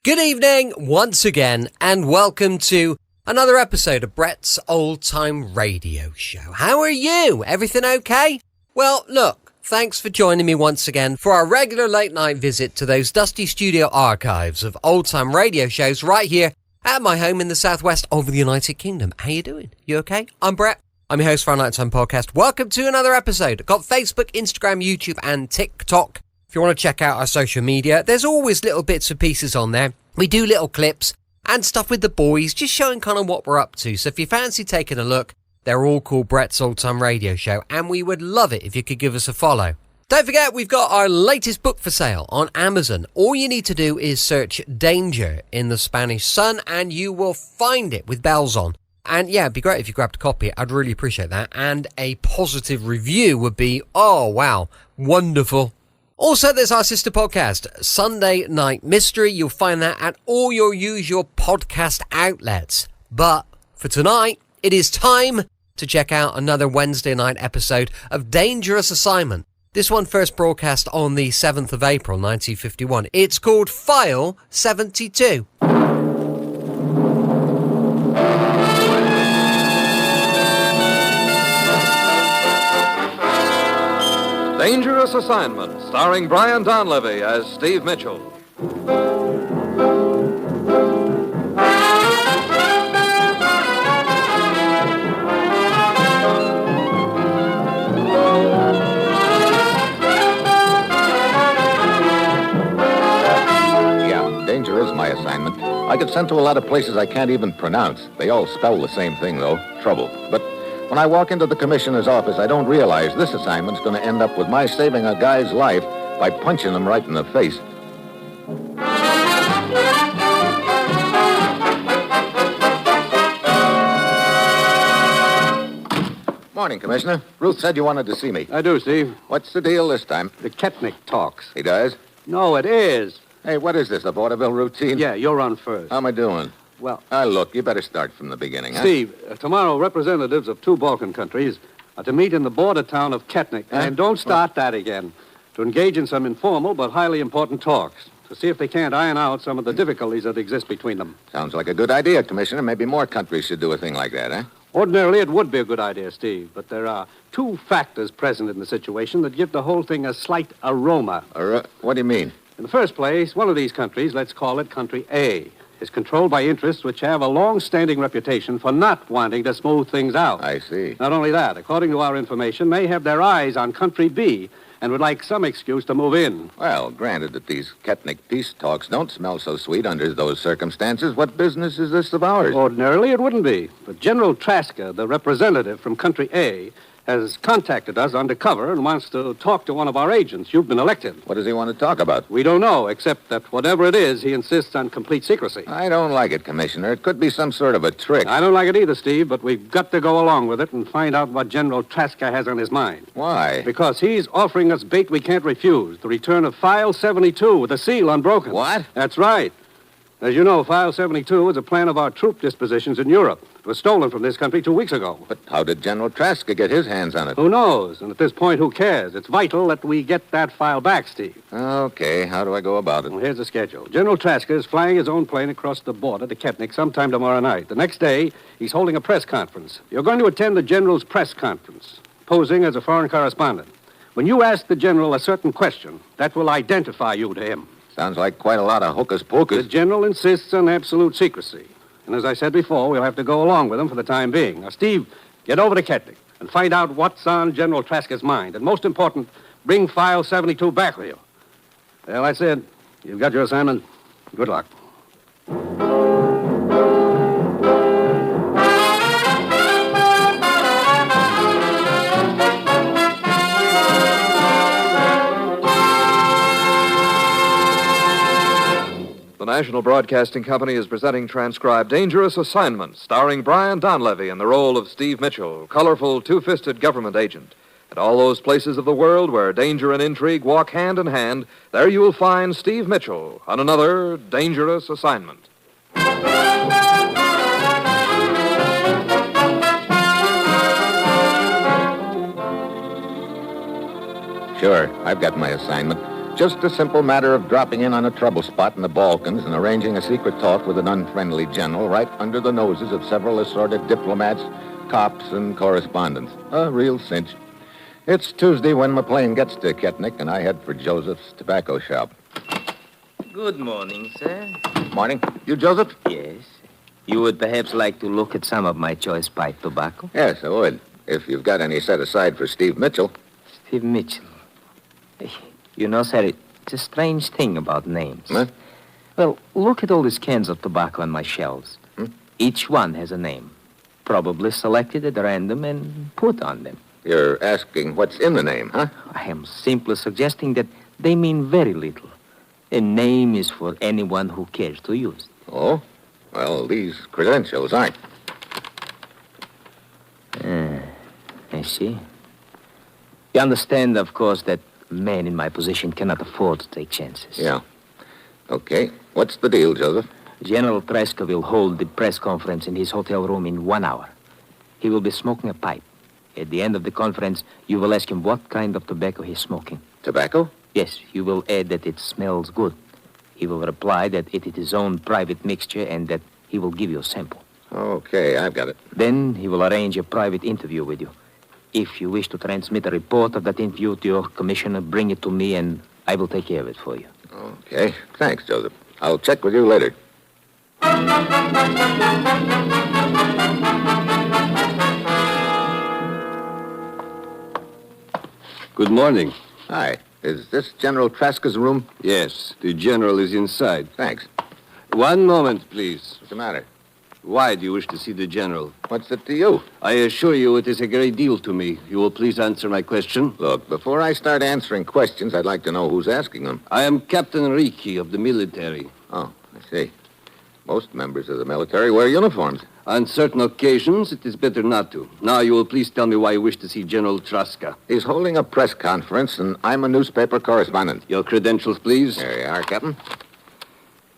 Good evening once again, and welcome to another episode of Brett's Old Time Radio Show. How are you? Everything okay? Well, look, thanks for joining me once again for our regular late night visit to those dusty studio archives of old time radio shows right here at my home in the southwest of the United Kingdom. How you doing? You okay? I'm Brett. I'm your host for our Nighttime Podcast. Welcome to another episode. I've got Facebook, Instagram, YouTube, and TikTok. If you want to check out our social media, there's always little bits and pieces on there. We do little clips and stuff with the boys, just showing kind of what we're up to. So if you fancy taking a look, they're all called Brett's Old Time Radio Show, and we would love it if you could give us a follow. Don't forget, we've got our latest book for sale on Amazon. All you need to do is search Danger in the Spanish Sun, and you will find it with bells on. And yeah, it'd be great if you grabbed a copy. I'd really appreciate that. And a positive review would be, oh wow, wonderful. Also, there's our sister podcast, Sunday Night Mystery. You'll find that at all your usual podcast outlets. But for tonight, it is time to check out another Wednesday night episode of Dangerous Assignment. This one first broadcast on the 7th of April, 1951. It's called File 72. Dangerous Assignment, starring Brian Donlevy as Steve Mitchell. Yeah, danger is my assignment. I get sent to a lot of places I can't even pronounce. They all spell the same thing, though, trouble. But when I walk into the commissioner's office, I don't realize this assignment's going to end up with my saving a guy's life by punching him right in the face. Morning, Commissioner. Ruth said you wanted to see me. I do, Steve. What's the deal this time? The Ketnick talks. He does? No, it is. Hey, what is this, a vaudeville routine? Yeah, you're on first. How am I doing? Well, Look, you better start from the beginning, huh? Steve, tomorrow representatives of two Balkan countries are to meet in the border town of Ketnick. Huh? And don't start that again. To engage in some informal but highly important talks. To see if they can't iron out some of the difficulties that exist between them. Sounds like a good idea, Commissioner. Maybe more countries should do a thing like that, huh? Ordinarily, it would be a good idea, Steve. But there are two factors present in the situation that give the whole thing a slight aroma. What do you mean? In the first place, one of these countries, let's call it Country A, is controlled by interests which have a long-standing reputation for not wanting to smooth things out. I see. Not only that, according to our information, they have their eyes on Country B and would like some excuse to move in. Well, granted that these Ketnick peace talks don't smell so sweet under those circumstances, what business is this of ours? Ordinarily, it wouldn't be. But General Traska, the representative from Country A, has contacted us undercover and wants to talk to one of our agents. You've been elected. What does he want to talk about? We don't know, except that whatever it is, he insists on complete secrecy. I don't like it, Commissioner. It could be some sort of a trick. I don't like it either, Steve, but we've got to go along with it and find out what General Traska has on his mind. Why? Because he's offering us bait we can't refuse, the return of File 72 with the seal unbroken. What? That's right. As you know, File 72 is a plan of our troop dispositions in Europe. It was stolen from this country 2 weeks ago. But how did General Traska get his hands on it? Who knows? And at this point, who cares? It's vital that we get that file back, Steve. Okay, how do I go about it? Well, here's the schedule. General Traska is flying his own plane across the border to Ketnick sometime tomorrow night. The next day, he's holding a press conference. You're going to attend the General's press conference, posing as a foreign correspondent. When you ask the General a certain question, that will identify you to him. Sounds like quite a lot of hocus-pocus. The General insists on absolute secrecy. And as I said before, we'll have to go along with him for the time being. Now, Steve, get over to Ketnick and find out what's on General Traska's mind. And most important, bring File 72 back with you. Well, that's it. You've got your assignment. Good luck. The National Broadcasting Company is presenting transcribed Dangerous Assignment, starring Brian Donlevy in the role of Steve Mitchell, colorful, two-fisted government agent. At all those places of the world where danger and intrigue walk hand in hand, there you will find Steve Mitchell on another Dangerous Assignment. Sure, I've got my assignment. just a simple matter of dropping in on a trouble spot in the Balkans and arranging a secret talk with an unfriendly general right under the noses of several assorted diplomats, cops, and correspondents. A real cinch. It's Tuesday when my plane gets to Ketnik, and I head for Joseph's tobacco shop. Good morning, sir. Morning. You, Joseph? Yes. You would perhaps like to look at some of my choice pipe tobacco? Yes, I would. If you've got any set aside for Steve Mitchell. Steve Mitchell. You know, sir, it's a strange thing about names. Huh? Well, look at all these cans of tobacco on my shelves. Each one has a name. Probably selected at random and put on them. You're asking what's in the name, huh? I am simply suggesting that they mean very little. A name is for anyone who cares to use it. Oh? Well, these credentials aren't. I see. You understand, of course, that a man in my position cannot afford to take chances. Yeah. Okay. What's the deal, Joseph? General Tresca will hold the press conference in his hotel room in 1 hour. He will be smoking a pipe. At the end of the conference, you will ask him what kind of tobacco he's smoking. Tobacco? Yes, you will add that it smells good. He will reply that it is his own private mixture and that he will give you a sample. Okay, I've got it. Then he will arrange a private interview with you. If you wish to transmit a report of that interview to your commissioner, bring it to me and I will take care of it for you. Okay. Thanks, Joseph. I'll check with you later. Good morning. Hi. Is this General Tresca's room? Yes, the general is inside. Thanks. One moment, please. What's the matter? Why do you wish to see the general? What's it to you? I assure you it is a great deal to me. You will please answer my question? Look, before I start answering questions, I'd like to know who's asking them. I am Captain Ricci of the military. Oh, I see. Most members of the military wear uniforms. On certain occasions, it is better not to. Now, you will please tell me why you wish to see General Tresca. He's holding a press conference, and I'm a newspaper correspondent. Your credentials, please. There you are, Captain.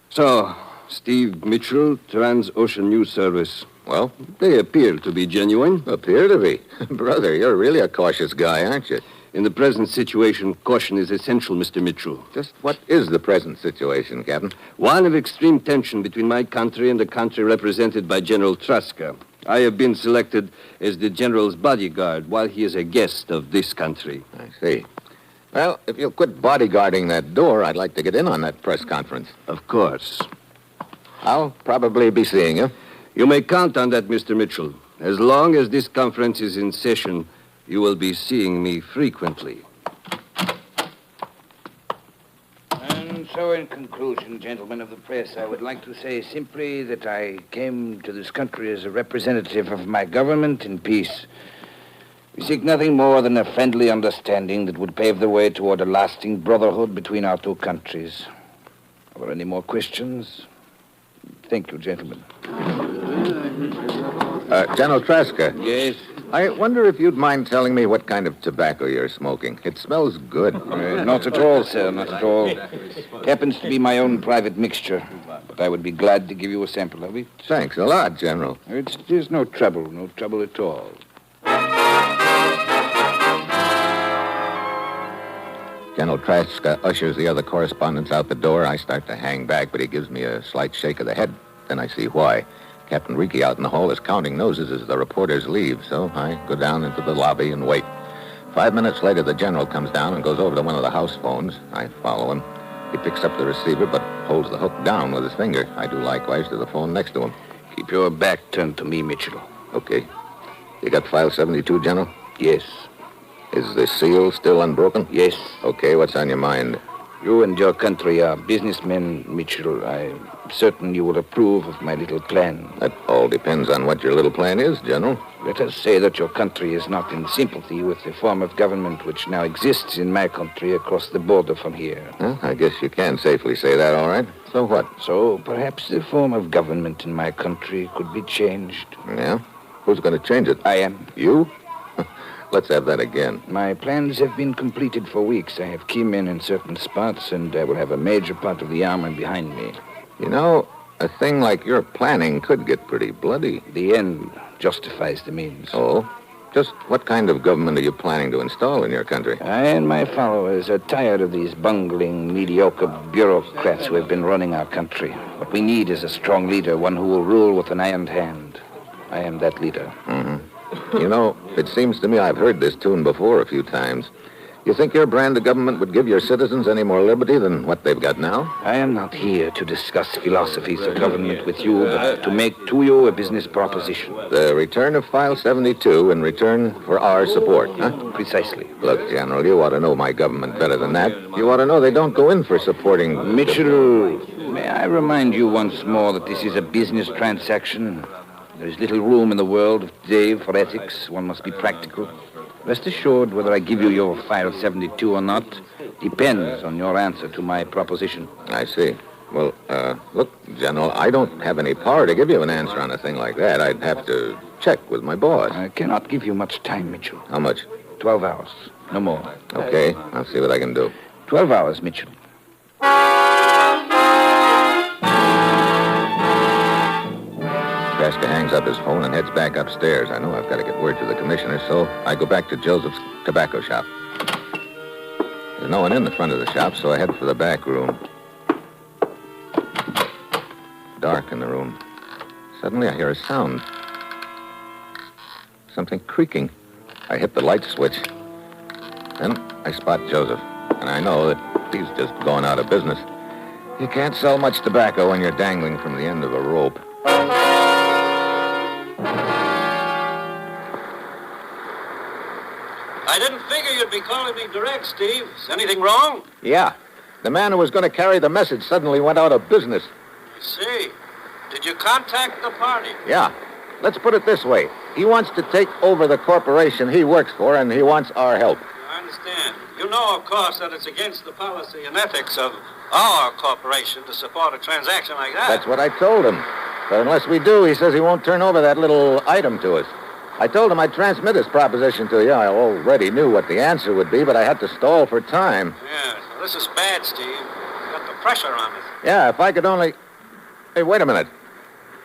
So, Steve Mitchell, Trans-Ocean News Service. Well? They appear to be genuine. Appear to be. Brother, you're really a cautious guy, aren't you? In the present situation, caution is essential, Mr. Mitchell. Just what is the present situation, Captain? One of extreme tension between my country and the country represented by General Tresca. I have been selected as the general's bodyguard while he is a guest of this country. I see. Well, if you'll quit bodyguarding that door, I'd like to get in on that press conference. Of course. I'll probably be seeing you. You may count on that, Mr. Mitchell. As long as this conference is in session, you will be seeing me frequently. And so, in conclusion, gentlemen of the press, I would like to say simply that I came to this country as a representative of my government in peace. We seek nothing more than a friendly understanding that would pave the way toward a lasting brotherhood between our two countries. Are there any more questions? Thank you, gentlemen. General Tresca. Yes? I wonder if you'd mind telling me what kind of tobacco you're smoking. It smells good. Not at all, sir, not at all. It happens to be my own private mixture, but I would be glad to give you a sample of it. Thanks a lot, General. There's no trouble at all. General Tresca ushers the other correspondents out the door. I start to hang back, but he gives me a slight shake of the head. Then I see why. Captain Ricci out in the hall is counting noses as the reporters leave, so I go down into the lobby and wait. 5 minutes later, the general comes down and goes over to one of the house phones. I follow him. He picks up the receiver, but holds the hook down with his finger. I do likewise to the phone next to him. Keep your back turned to me, Mitchell. Okay. You got file 72, General? Yes. Is the seal still unbroken? Yes. Okay, what's on your mind? You and your country are businessmen, Mitchell. I'm certain you will approve of my little plan. That all depends on what your little plan is, General. Let us say that your country is not in sympathy with the form of government which now exists in my country across the border from here. Well, I guess you can safely say that, all right. So what? So perhaps the form of government in my country could be changed. Yeah? Who's going to change it? I am. You? Let's have that again. My plans have been completed for weeks. I have key men in certain spots, and I will have a major part of the army behind me. You know, a thing like your planning could get pretty bloody. The end justifies the means. Oh? Just what kind of government are you planning to install in your country? I and my followers are tired of these bungling, mediocre bureaucrats who have been running our country. What we need is a strong leader, one who will rule with an iron hand. I am that leader. Mm-hmm. You know, it seems to me I've heard this tune before a few times. You think your brand of government would give your citizens any more liberty than what they've got now? I am not here to discuss philosophies of government with you, but to make to you a business proposition. The return of File 72 in return for our support, huh? Precisely. Look, General, you ought to know my government better than that. You ought to know they don't go in for supporting... Mitchell, may I remind you once more that this is a business transaction? There is little room in the world of today for ethics. One must be practical. Rest assured, whether I give you your File 72 or not depends on your answer to my proposition. I see. Well, look, General, I don't have any power to give you an answer on a thing like that. I'd have to check with my boss. I cannot give you much time, Mitchell. How much? 12 hours. No more. Okay, I'll see what I can do. 12 hours, Mitchell. Traska hangs up his phone and heads back upstairs. I know I've got to get word to the commissioner, so I go back to Joseph's tobacco shop. There's no one in the front of the shop, so I head for the back room. Dark in the room. Suddenly I hear a sound. Something creaking. I hit the light switch. Then I spot Joseph, and I know that he's just gone out of business. You can't sell much tobacco when you're dangling from the end of a rope. I didn't figure you'd be calling me direct, Steve. Is anything wrong? Yeah. The man who was going to carry the message suddenly went out of business. I see. Did you contact the party? Yeah. Let's put it this way. He wants to take over the corporation he works for, and he wants our help. I understand. You know, of course, that it's against the policy and ethics of our corporation to support a transaction like that. That's what I told him. But unless we do, he says he won't turn over that little item to us. I told him I'd transmit his proposition to you. I already knew what the answer would be, but I had to stall for time. Yeah, well, this is bad, Steve. You got the pressure on us. Yeah, if I could only... Hey, wait a minute.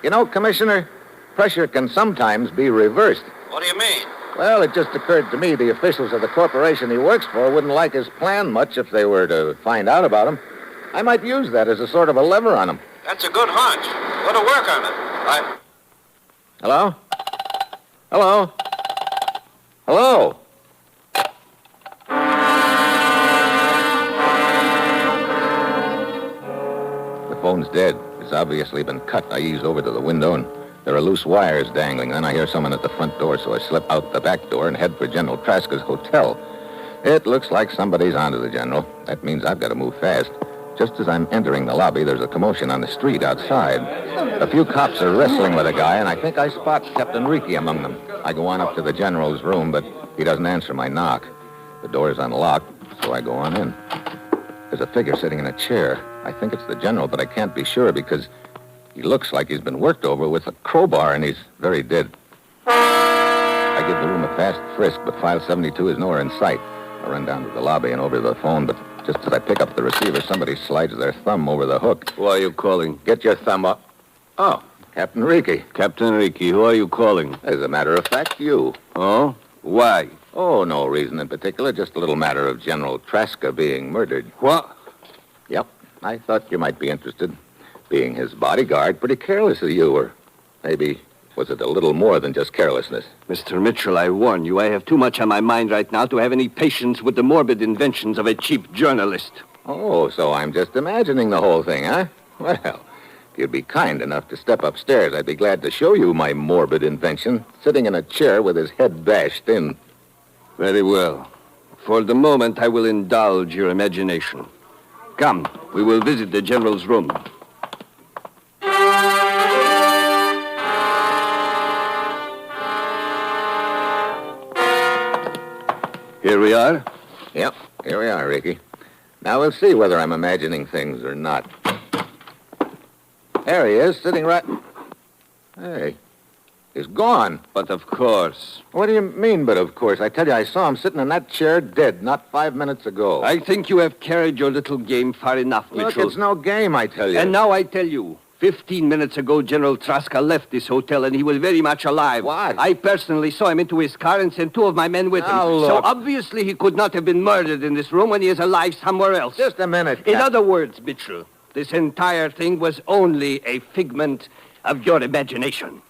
You know, Commissioner, pressure can sometimes be reversed. What do you mean? Well, it just occurred to me the officials of the corporation he works for wouldn't like his plan much if they were to find out about him. I might use that as a sort of a lever on him. That's a good hunch. Go to work on it. Hello? Hello? Hello? The phone's dead. It's obviously been cut. I ease over to the window, and there are loose wires dangling. Then I hear someone at the front door, so I slip out the back door and head for General Traska's hotel. It looks like somebody's onto the General. That means I've got to move fast. Just as I'm entering the lobby, there's a commotion on the street outside. A few cops are wrestling with a guy, and I think I spot Captain Ricky among them. I go on up to the General's room, but he doesn't answer my knock. The door's unlocked, so I go on in. There's a figure sitting in a chair. I think it's the General, but I can't be sure because he looks like he's been worked over with a crowbar, and he's very dead. I give the room a fast frisk, but File 72 is nowhere in sight. I run down to the lobby and over to the phone, but just as I pick up the receiver, somebody slides their thumb over the hook. Who are you calling? Get your thumb up. Oh, Captain Ricky. Captain Ricky, who are you calling? As a matter of fact, you. Oh? Why? Oh, no reason in particular, just a little matter of General Traska being murdered. What? Yep, I thought you might be interested. Being his bodyguard, pretty careless of you, or maybe was it a little more than just carelessness? Mr. Mitchell, I warn you, I have too much on my mind right now to have any patience with the morbid inventions of a cheap journalist. Oh, so I'm just imagining the whole thing, huh? Well, if you'd be kind enough to step upstairs, I'd be glad to show you my morbid invention, sitting in a chair with his head bashed in. Very well. For the moment, I will indulge your imagination. Come, we will visit the General's room. Here we are. Yep, here we are, Ricky. Now we'll see whether I'm imagining things or not. There he is, sitting right... Hey, he's gone. But of course. What do you mean, but of course? I tell you, I saw him sitting in that chair dead not 5 minutes ago. I think you have carried your little game far enough, Look, Mitchell. it's no game, I tell you. And now I tell you, 15 minutes ago, General Traska left this hotel, and he was very much alive. What? I personally saw him into his car and sent 2 of my men with him. Now, So look. obviously he could not have been murdered in this room when he is alive somewhere else. Just a minute. In other words, Mitchell, this entire thing was only a figment of your imagination.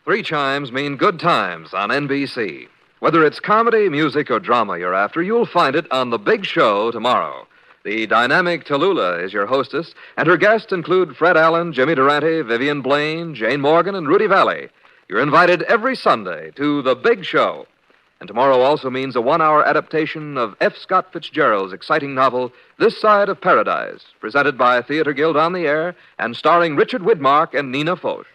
Three chimes mean good times on NBC. Whether it's comedy, music, or drama you're after, you'll find it on The Big Show tomorrow. The dynamic Tallulah is your hostess, and her guests include Fred Allen, Jimmy Durante, Vivian Blaine, Jane Morgan, and Rudy Valley. You're invited every Sunday to The Big Show. And tomorrow also means a 1-hour adaptation of F. Scott Fitzgerald's exciting novel, This Side of Paradise, presented by Theater Guild on the Air and starring Richard Widmark and Nina Foch.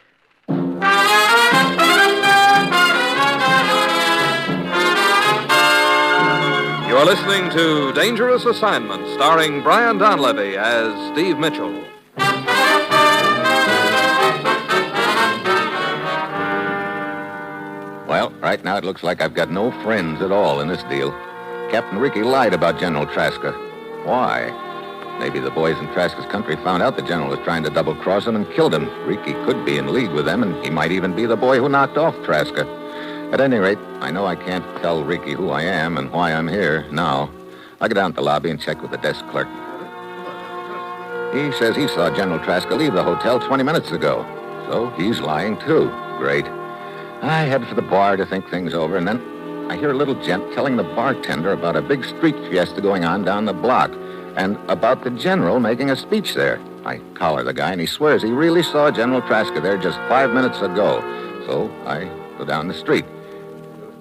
You're listening to Dangerous Assignment, starring Brian Donlevy as Steve Mitchell. Well, right now it looks like I've got no friends at all in this deal. Captain Ricky lied about General Traska. Why? Maybe the boys in Traska's country found out the general was trying to double-cross him and killed him. Ricky could be in league with them, and he might even be the boy who knocked off Traska. At any rate, I know I can't tell Ricky who I am and why I'm here now. I'll go down to the lobby and check with the desk clerk. He says he saw General Traska leave the hotel 20 minutes ago. So he's lying, too. Great. I head for the bar to think things over, and then I hear a little gent telling the bartender about a big street fiesta going on down the block, and about the general making a speech there. I collar the guy, and he swears he really saw General Traska there just 5 minutes ago. So I go down the street.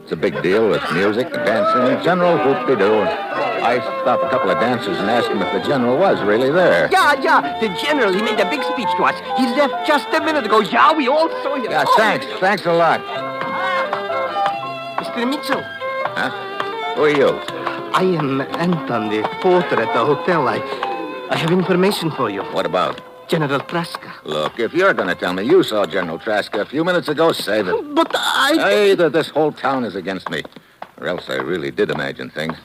It's a big deal with music and dancing, general whoop-de-doo. I stop a couple of dancers and ask them if the general was really there. Yeah, the general, he made a big speech to us. He left just a minute ago. Yeah, we all saw him. Yeah, thanks a lot. Mr. Mitchell, Huh? Who are you? I am Anton, the porter at the hotel. I have information for you. What about? General Traska. Look, if you're going to tell me you saw General Traska a few minutes ago, save it. But Either this whole town is against me, or else I really did imagine things.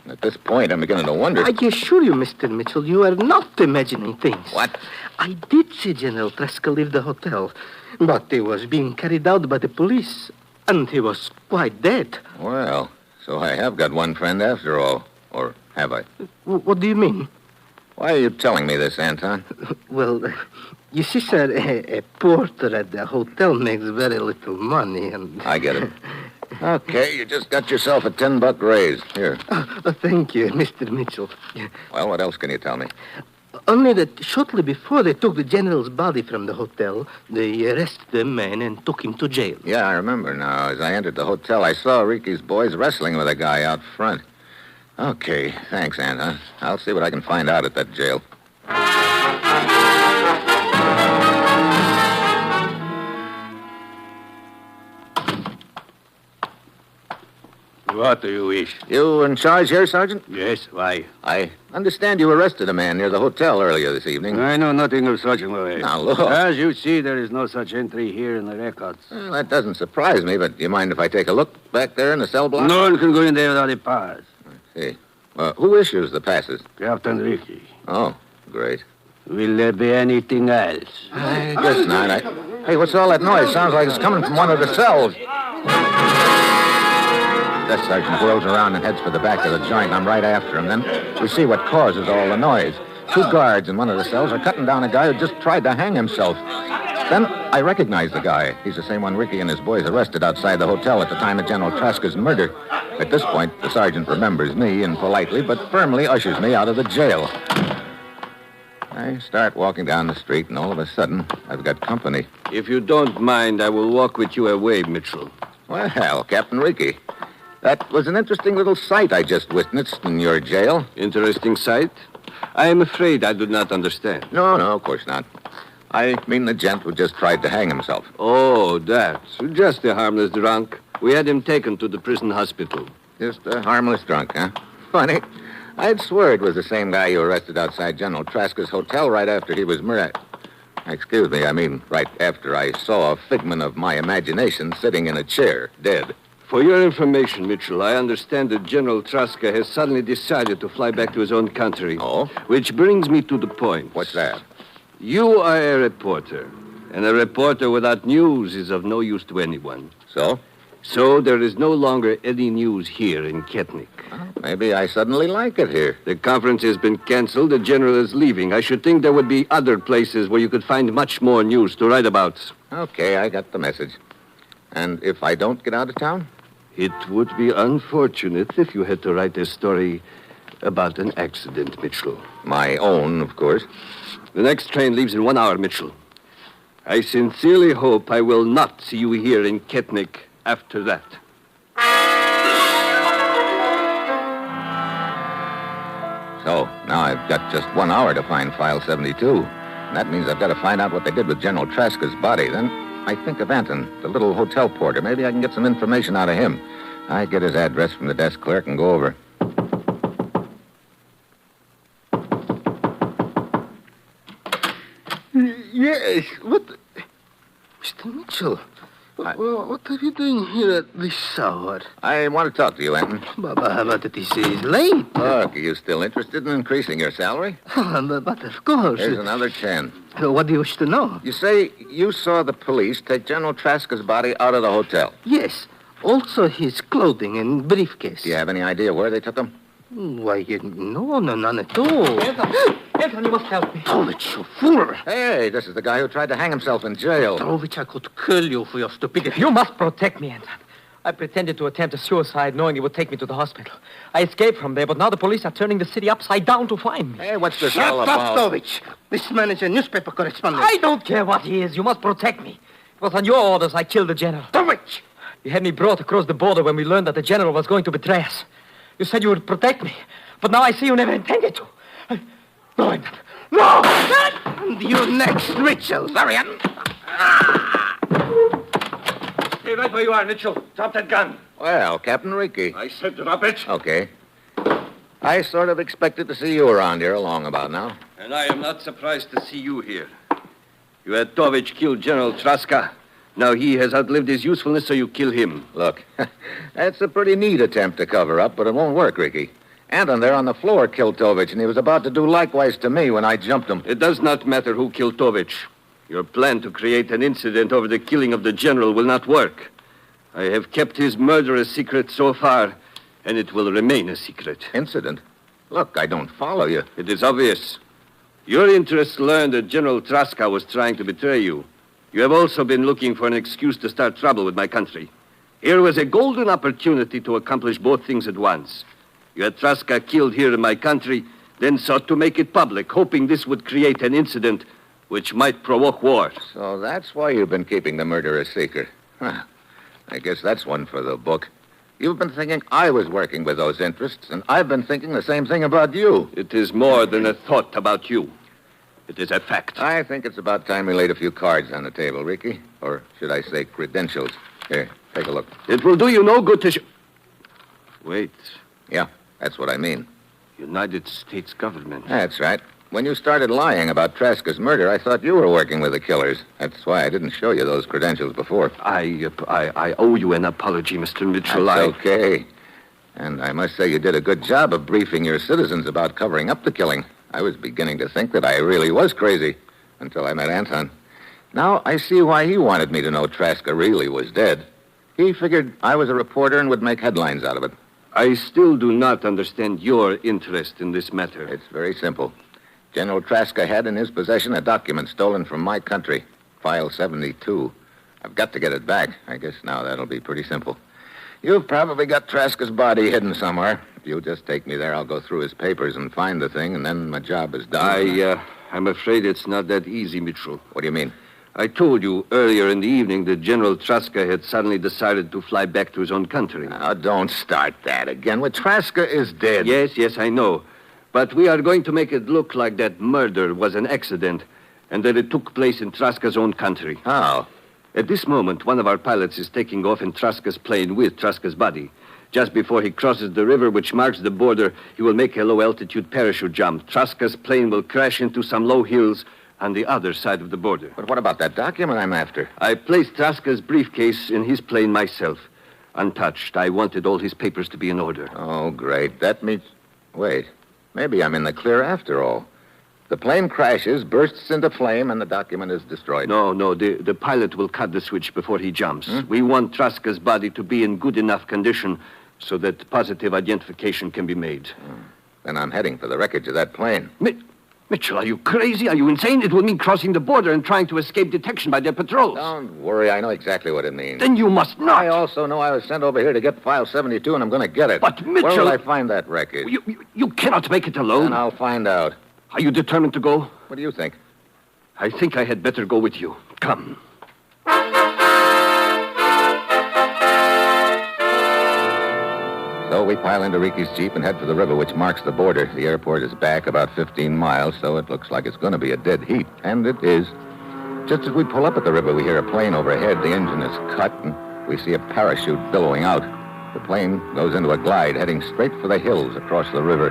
And at this point, I'm beginning to wonder. I assure you, Mr. Mitchell, you are not imagining things. What? I did see General Traska leave the hotel, but he was being carried out by the police, and he was quite dead. Well, so I have got one friend after all. Or have I? What do you mean? Why are you telling me this, Anton? Well, you see, sir, a porter at the hotel makes very little money, and... I get it. Okay, you just got yourself a $10 raise. Here. Thank you, Mr. Mitchell. Well, what else can you tell me? Only that shortly before they took the general's body from the hotel, they arrested the man and took him to jail. Yeah, I remember now. As I entered the hotel, I saw Ricky's boys wrestling with a guy out front. Okay, thanks, Anton. I'll see what I can find out at that jail. What do you wish? You in charge here, Sergeant? Yes, why? I understand you arrested a man near the hotel earlier this evening. I know nothing of such, Louis. Now, look. As you see, there is no such entry here in the records. Well, that doesn't surprise me, but do you mind if I take a look back there in the cell block? No one can go in there without a pass. See. Who issues the passes? Captain Ricky. Oh, great. Will there be anything else? I guess not. Hey, what's all that noise? Sounds like it's coming from one of the cells. Desk sergeant whirls around and heads for the back of the joint. I'm right after him. Then we see what causes all the noise. 2 guards in one of the cells are cutting down a guy who just tried to hang himself. Then I recognize the guy. He's the same one Ricky and his boys arrested outside the hotel at the time of General Traska's murder. At this point, the sergeant remembers me and politely but firmly ushers me out of the jail. I start walking down the street, and all of a sudden, I've got company. If you don't mind, I will walk with you away, Mitchell. Well, Captain Ricky, that was an interesting little sight I just witnessed in your jail. Interesting sight? I am afraid I do not understand. No, of course not. I mean the gent who just tried to hang himself. Oh, that. Just a harmless drunk. We had him taken to the prison hospital. Just a harmless drunk, huh? Funny. I'd swear it was the same guy you arrested outside General Traska's hotel right after he was murdered. Excuse me, I mean right after I saw a figment of my imagination sitting in a chair, dead. For your information, Mitchell, I understand that General Traska has suddenly decided to fly back to his own country. Oh? Which brings me to the point. What's that? You are a reporter, and a reporter without news is of no use to anyone. So? So there is no longer any news here in Ketnik. Well, maybe I suddenly like it here. The conference has been canceled. The general is leaving. I should think there would be other places where you could find much more news to write about. Okay, I got the message. And if I don't get out of town? It would be unfortunate if you had to write a story about an accident, Mitchell. My own, of course. The next train leaves in 1 hour, Mitchell. I sincerely hope I will not see you here in Ketnik after that. So, now I've got just 1 hour to find File 72. And that means I've got to find out what they did with General Traska's body. Then I think of Anton, the little hotel porter. Maybe I can get some information out of him. I get his address from the desk clerk and go over. Yes, what... Mr. Mitchell, what are you doing here at this hour? I want to talk to you, Anton. But this is late. Look, are you still interested in increasing your salary? But of course. Here's another 10. What do you wish to know? You say you saw the police take General Traska's body out of the hotel. Yes, also his clothing and briefcase. Do you have any idea where they took him? Why, no, none at all. Anton, you must help me. Petrovich, you fool. Hey, this is the guy who tried to hang himself in jail. Petrovich, I could kill you for your stupidity. You must protect me, Anton. I pretended to attempt a suicide knowing it would take me to the hospital. I escaped from there, but now the police are turning the city upside down to find me. Hey, what's this Shut all up, about? Petrovich. This man is a newspaper correspondent. I don't care what he is. You must protect me. It was on your orders I killed the general. Petrovich! You had me brought across the border when we learned that the general was going to betray us. You said you would protect me, but now I see you never intended to. No, Anton. No! And you next, Mitchell. Sorry, Anton. Stay right where you are, Mitchell. Drop that gun. Well, Captain Ricky. I said drop it. Okay. I sort of expected to see you around here along about now. And I am not surprised to see you here. You had Tovich kill General Traska. Now he has outlived his usefulness, so you kill him. Look, that's a pretty neat attempt to cover up, but it won't work, Ricky. Anton there on the floor killed Tovich, and he was about to do likewise to me when I jumped him. It does not matter who killed Tovich. Your plan to create an incident over the killing of the general will not work. I have kept his murder a secret so far, and it will remain a secret. Incident? Look, I don't follow you. It is obvious. Your interests learned that General Traska was trying to betray you. You have also been looking for an excuse to start trouble with my country. Here was a golden opportunity to accomplish both things at once. You had Traska killed here in my country, then sought to make it public, hoping this would create an incident which might provoke war. So that's why you've been keeping the murder a secret. Huh. I guess that's one for the book. You've been thinking I was working with those interests, and I've been thinking the same thing about you. It is more than a thought about you. It is a fact. I think it's about time we laid a few cards on the table, Ricky. Or should I say credentials. Here, take a look. It will do you no good to... Wait. Yeah, that's what I mean. United States government. That's right. When you started lying about Traska's murder, I thought you were working with the killers. That's why I didn't show you those credentials before. I owe you an apology, Mr. Mitchell. That's okay. And I must say you did a good job of briefing your citizens about covering up the killing. I was beginning to think that I really was crazy until I met Anton. Now I see why he wanted me to know Traska really was dead. He figured I was a reporter and would make headlines out of it. I still do not understand your interest in this matter. It's very simple. General Traska had in his possession a document stolen from my country, File 72. I've got to get it back. I guess now that'll be pretty simple. You've probably got Traska's body hidden somewhere. If you'll just take me there, I'll go through his papers and find the thing, and then my job is done. I'm afraid it's not that easy, Mitchell. What do you mean? I told you earlier in the evening that General Traska had suddenly decided to fly back to his own country. Now, don't start that again. Well, Traska is dead. Yes, I know. But we are going to make it look like that murder was an accident and that it took place in Traska's own country. How? At this moment, one of our pilots is taking off in Traska's plane with Traska's body. Just before he crosses the river which marks the border, he will make a low-altitude parachute jump. Traska's plane will crash into some low hills on the other side of the border. But what about that document I'm after? I placed Traska's briefcase in his plane myself. Untouched. I wanted all his papers to be in order. Oh, great. That means... Wait. Maybe I'm in the clear after all. The plane crashes, bursts into flame, and the document is destroyed. No. The pilot will cut the switch before he jumps. We want Traska's body to be in good enough condition so that positive identification can be made. Then I'm heading for the wreckage of that plane. Mitchell, are you crazy? Are you insane? It will mean crossing the border and trying to escape detection by their patrols. Don't worry. I know exactly what it means. Then you must not. I also know I was sent over here to get File 72, and I'm going to get it. But, Mitchell... Where will I find that wreckage? You cannot make it alone. Then I'll find out. Are you determined to go? What do you think? I think I had better go with you. Come. So we pile into Ricky's Jeep and head for the river, which marks the border. The airport is back about 15 miles, so it looks like it's going to be a dead heat. And it is. Just as we pull up at the river, we hear a plane overhead. The engine is cut, and we see a parachute billowing out. The plane goes into a glide, heading straight for the hills across the river.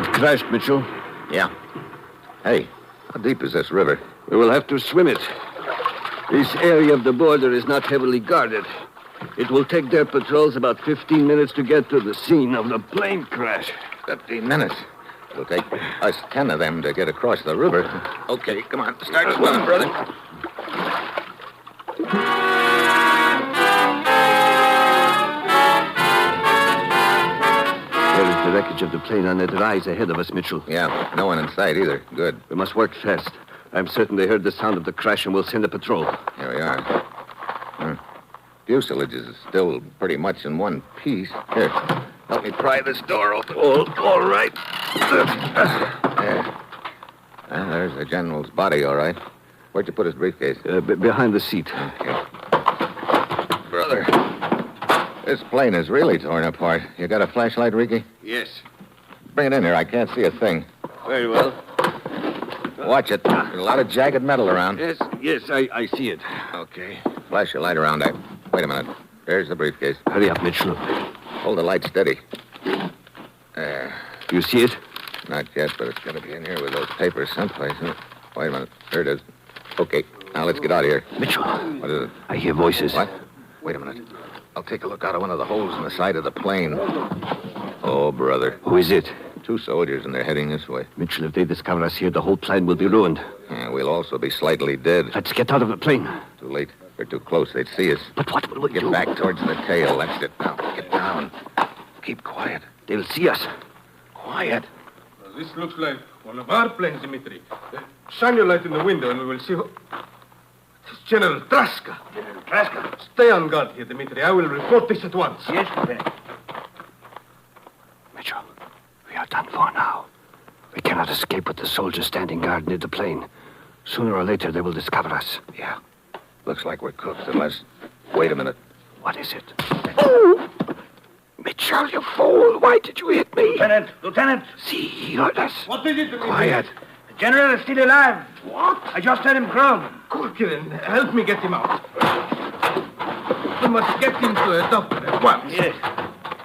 It crashed, Mitchell. Yeah. Hey, how deep is this river? We will have to swim it. This area of the border is not heavily guarded. It will take their patrols about 15 minutes to get to the scene of the plane crash. 15 minutes. It'll take us 10 of them to get across the river. Okay, come on. Start swimming, brother. There is the wreckage of the plane on that rise ahead of us, Mitchell. Yeah, no one in sight either. Good. We must work fast. I'm certain they heard the sound of the crash and will send a patrol. Here we are. Fuselage is still pretty much in one piece. Here, help me pry this door open. All right. There. There's the general's body, all right. Where'd you put his briefcase? Behind the seat. Okay. Brother, this plane is really torn apart. You got a flashlight, Ricky? Yes. Bring it in here. I can't see a thing. Very well. Watch it. There's a lot of jagged metal around. Yes, I see it. Okay. Flash your light around. Wait a minute. There's the briefcase. Hurry up, Mitchell. Hold the light steady. There. You see it? Not yet, but it's got to be in here with those papers someplace. Wait a minute. There it is. Okay. Now let's get out of here. Mitchell. What is it? I hear voices. What? Wait a minute. I'll take a look out of one of the holes in the side of the plane. Oh, brother. Who is it? 2 soldiers, and they're heading this way. Mitchell, if they discover us here, the whole plan will be ruined. Yeah, we'll also be slightly dead. Let's get out of the plane. Too late. We're too close. They'd see us. But what will we Get do? back towards the tail. That's it. Now, get down. Keep quiet. They'll see us. Quiet. This looks like one of our planes, Dimitri. Shine your light in the window and we will see who... It's General Traska. General Traska? Stay on guard here, Dimitri. I will report this at once. Yes, Lieutenant. Mitchell, we are done for now. We cannot escape with the soldiers standing guard near the plane. Sooner or later, they will discover us. Yeah. Looks like we're cooked unless... Wait a minute. What is it? Oh! Mitchell, you fool! Why did you hit me? Lieutenant! See, he heard us. What is it, Dimitri? Quiet. The General is still alive. What? I just heard him groan. Quick, then. Help me get him out. We must get him to a doctor at once. Yes.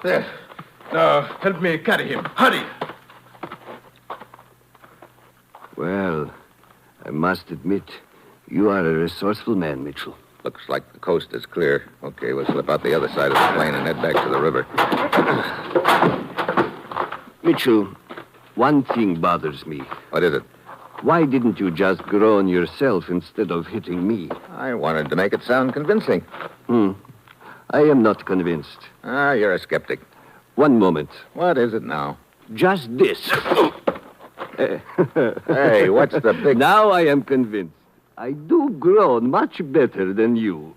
There. Now, help me carry him. Hurry. Well, I must admit, you are a resourceful man, Mitchell. Looks like the coast is clear. Okay, we'll slip out the other side of the plane and head back to the river. Mitchell, one thing bothers me. What is it? Why didn't you just groan yourself instead of hitting me? I wanted to make it sound convincing. I am not convinced. Ah, you're a skeptic. One moment. What is it now? Just this. Hey, what's the big... Now I am convinced. I do groan much better than you.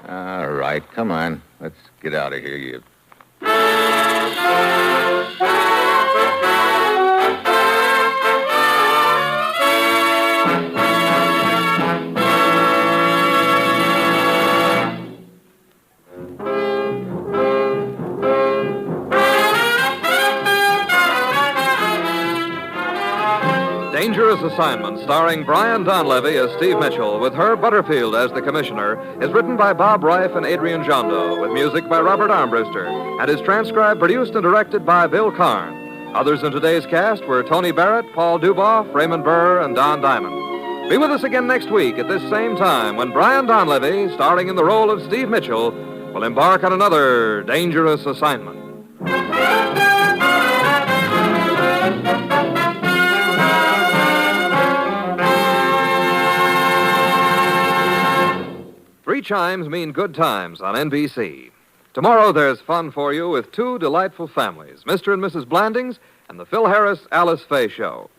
All right, come on. Let's get out of here, you... Dangerous Assignment, starring Brian Donlevy as Steve Mitchell, with Herb Butterfield as the commissioner, is written by Bob Reif and Adrian Jondo, with music by Robert Armbruster, and is transcribed, produced, and directed by Bill Karn. Others in today's cast were Tony Barrett, Paul Duboff, Raymond Burr, and Don Diamond. Be with us again next week at this same time when Brian Donlevy, starring in the role of Steve Mitchell, will embark on another dangerous assignment. Three chimes mean good times on NBC. Tomorrow there's fun for you with two delightful families, Mr. and Mrs. Blandings and the Phil Harris-Alice Faye Show.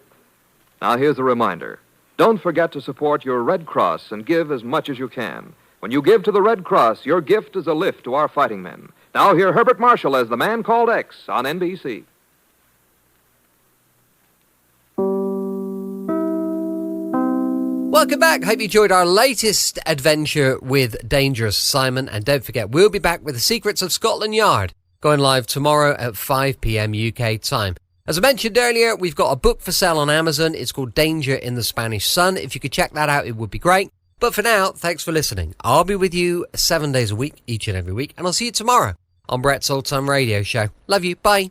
Now here's a reminder. Don't forget to support your Red Cross and give as much as you can. When you give to the Red Cross, your gift is a lift to our fighting men. Now hear Herbert Marshall as The Man Called X on NBC. Welcome back. Hope you enjoyed our latest adventure with Dangerous Assignment. And don't forget, we'll be back with The Secrets of Scotland Yard, going live tomorrow at 5 p.m. UK time. As I mentioned earlier, we've got a book for sale on Amazon. It's called Danger in the Spanish Sun. If you could check that out, it would be great. But for now, thanks for listening. I'll be with you 7 days a week, each and every week, and I'll see you tomorrow on Brett's Old Time Radio Show. Love you. Bye.